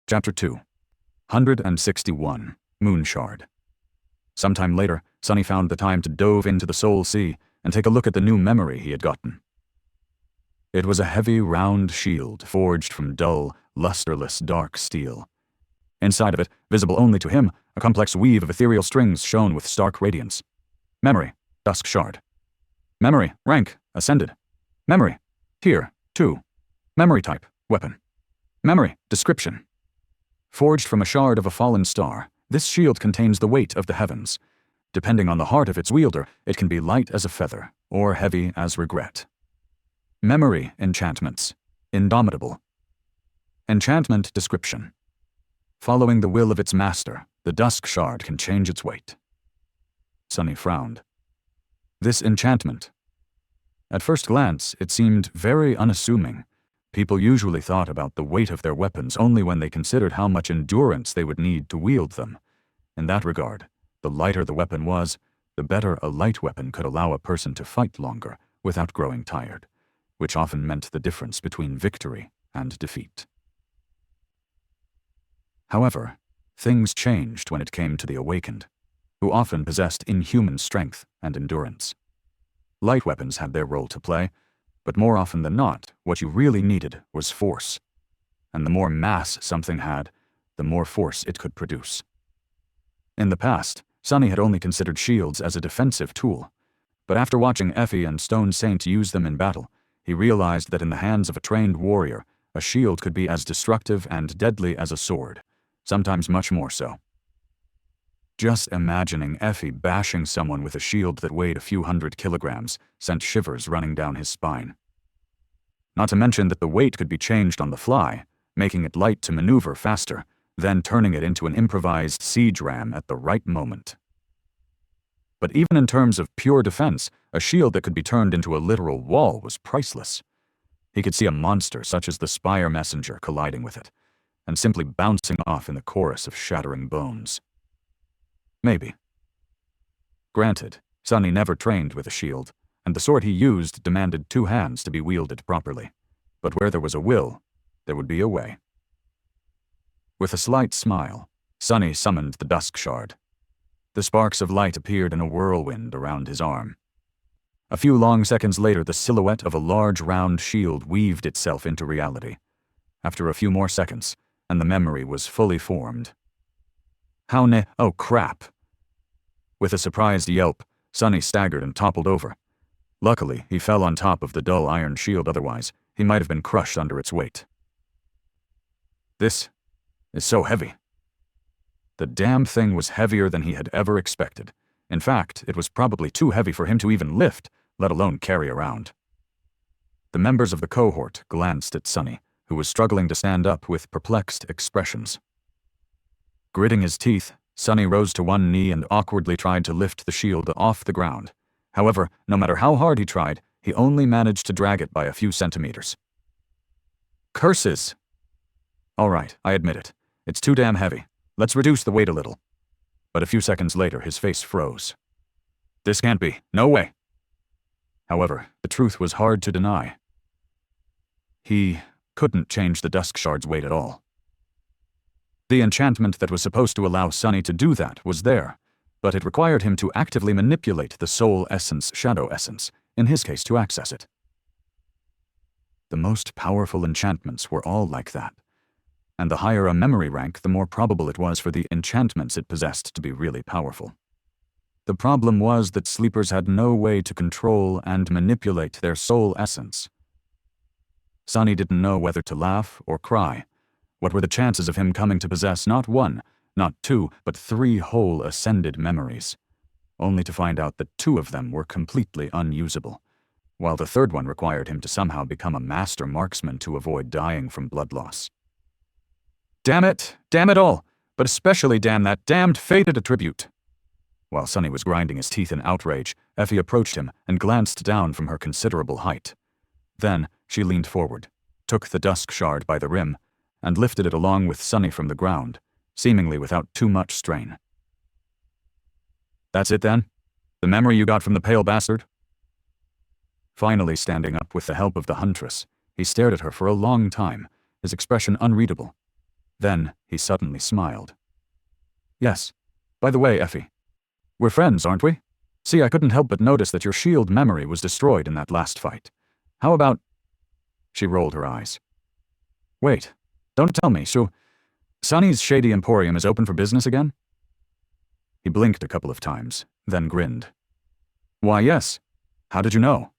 Chapter 2. 161. Moonshard. Sometime later, Sonny found the time to dove into the Soul Sea and take a look at the new memory he had gotten. It was a heavy, round shield forged from dull, lusterless, dark steel. Inside of it, visible only to him, a complex weave of ethereal strings shone with stark radiance. Memory, Dusk Shard. Memory, rank, Ascended. Memory, Tier, 2. Memory type, Weapon. Memory, description. Forged from a shard of a fallen star, this shield contains the weight of the heavens. Depending on the heart of its wielder, it can be light as a feather, or heavy as regret. Memory enchantments. Indomitable. Enchantment description. Following the will of its master, the Dusk Shard can change its weight. Sonny frowned. This enchantment. At first glance, it seemed very unassuming. People usually thought about the weight of their weapons only when they considered how much endurance they would need to wield them. In that regard, the lighter the weapon was, the better a light weapon could allow a person to fight longer without growing tired, which often meant the difference between victory and defeat. However, things changed when it came to the Awakened, who often possessed inhuman strength and endurance. Light weapons had their role to play, but more often than not, what you really needed was force. And the more mass something had, the more force it could produce. In the past, Sonny had only considered shields as a defensive tool, but after watching Effie and Stone Saint use them in battle, he realized that in the hands of a trained warrior, a shield could be as destructive and deadly as a sword, sometimes much more so. Just imagining Effie bashing someone with a shield that weighed a few hundred kilograms sent shivers running down his spine. Not to mention that the weight could be changed on the fly, making it light to maneuver faster, then turning it into an improvised siege ram at the right moment. But even in terms of pure defense, a shield that could be turned into a literal wall was priceless. He could see a monster such as the Spire Messenger colliding with it, and simply bouncing off in the chorus of shattering bones. Maybe. Granted, Sonny never trained with a shield, and the sword he used demanded 2 hands to be wielded properly. But where there was a will, there would be a way. With a slight smile, Sonny summoned the Dusk Shard. The sparks of light appeared in a whirlwind around his arm. A few long seconds later, the silhouette of a large round shield weaved itself into reality. After a few more seconds, and the memory was fully formed. Oh crap! With a surprised yelp, Sonny staggered and toppled over. Luckily, he fell on top of the dull iron shield, otherwise, he might have been crushed under its weight. This is so heavy. The damn thing was heavier than he had ever expected. In fact, it was probably too heavy for him to even lift, let alone carry around. The members of the cohort glanced at Sonny, who was struggling to stand up with perplexed expressions. Gritting his teeth, Sonny rose to one knee and awkwardly tried to lift the shield off the ground. However, no matter how hard he tried, he only managed to drag it by a few centimeters. Curses! All right, I admit it. It's too damn heavy. Let's reduce the weight a little. But a few seconds later, his face froze. This can't be. No way. However, the truth was hard to deny. He couldn't change the Dusk Shard's weight at all. The enchantment that was supposed to allow Sonny to do that was there, but it required him to actively manipulate the Soul Essence, Shadow Essence, in his case to access it. The most powerful enchantments were all like that, and the higher a memory rank, the more probable it was for the enchantments it possessed to be really powerful. The problem was that sleepers had no way to control and manipulate their soul essence. Sonny didn't know whether to laugh or cry. What were the chances of him coming to possess not 1, not 2, but 3 whole ascended memories, only to find out that 2 of them were completely unusable, while the 3rd one required him to somehow become a master marksman to avoid dying from blood loss. Damn it all, but especially damn that damned fated attribute. While Sonny was grinding his teeth in outrage, Effie approached him and glanced down from her considerable height. Then she leaned forward, took the Dusk Shard by the rim, and lifted it along with Sonny from the ground, seemingly without too much strain. That's it then? The memory you got from the pale bastard? Finally standing up with the help of the huntress, he stared at her for a long time, his expression unreadable. Then, he suddenly smiled. Yes. By the way, Effie. We're friends, aren't we? See, I couldn't help but notice that your shield memory was destroyed in that last fight. How about... She rolled her eyes. Wait. Don't tell me, so... Sunny's Shady Emporium is open for business again? He blinked a couple of times, then grinned. Why, yes. How did you know?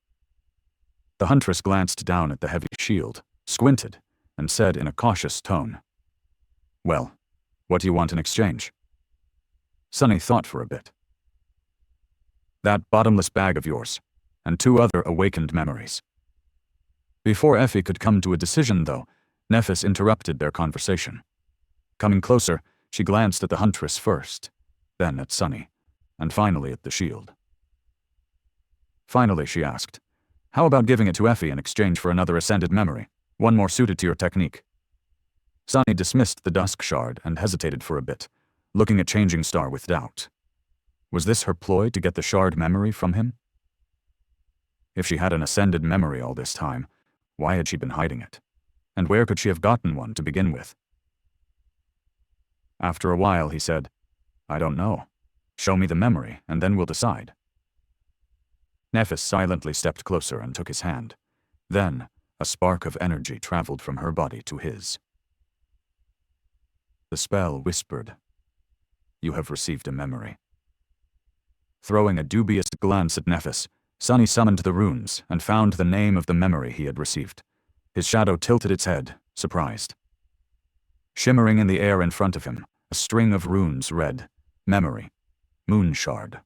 The huntress glanced down at the heavy shield, squinted, and said in a cautious tone. Well, what do you want in exchange? Sunny thought for a bit. That bottomless bag of yours, and 2 other awakened memories. Before Effie could come to a decision, though, Nephis interrupted their conversation. Coming closer, she glanced at the huntress first, then at Sunny, and finally at the shield. Finally, she asked, how about giving it to Effie in exchange for another ascended memory, one more suited to your technique? Sunny dismissed the dusk shard and hesitated for a bit, looking at Changing Star with doubt. Was this her ploy to get the shard memory from him? If she had an ascended memory all this time, why had she been hiding it? And where could she have gotten one to begin with? After a while, he said, I don't know. Show me the memory, and then we'll decide. Nephis silently stepped closer and took his hand. Then, a spark of energy traveled from her body to his. The spell whispered, You have received a memory. Throwing a dubious glance at Nephis, Sunny summoned the runes and found the name of the memory he had received. His shadow tilted its head, surprised. Shimmering in the air in front of him, a string of runes read, Memory, Moon Shard.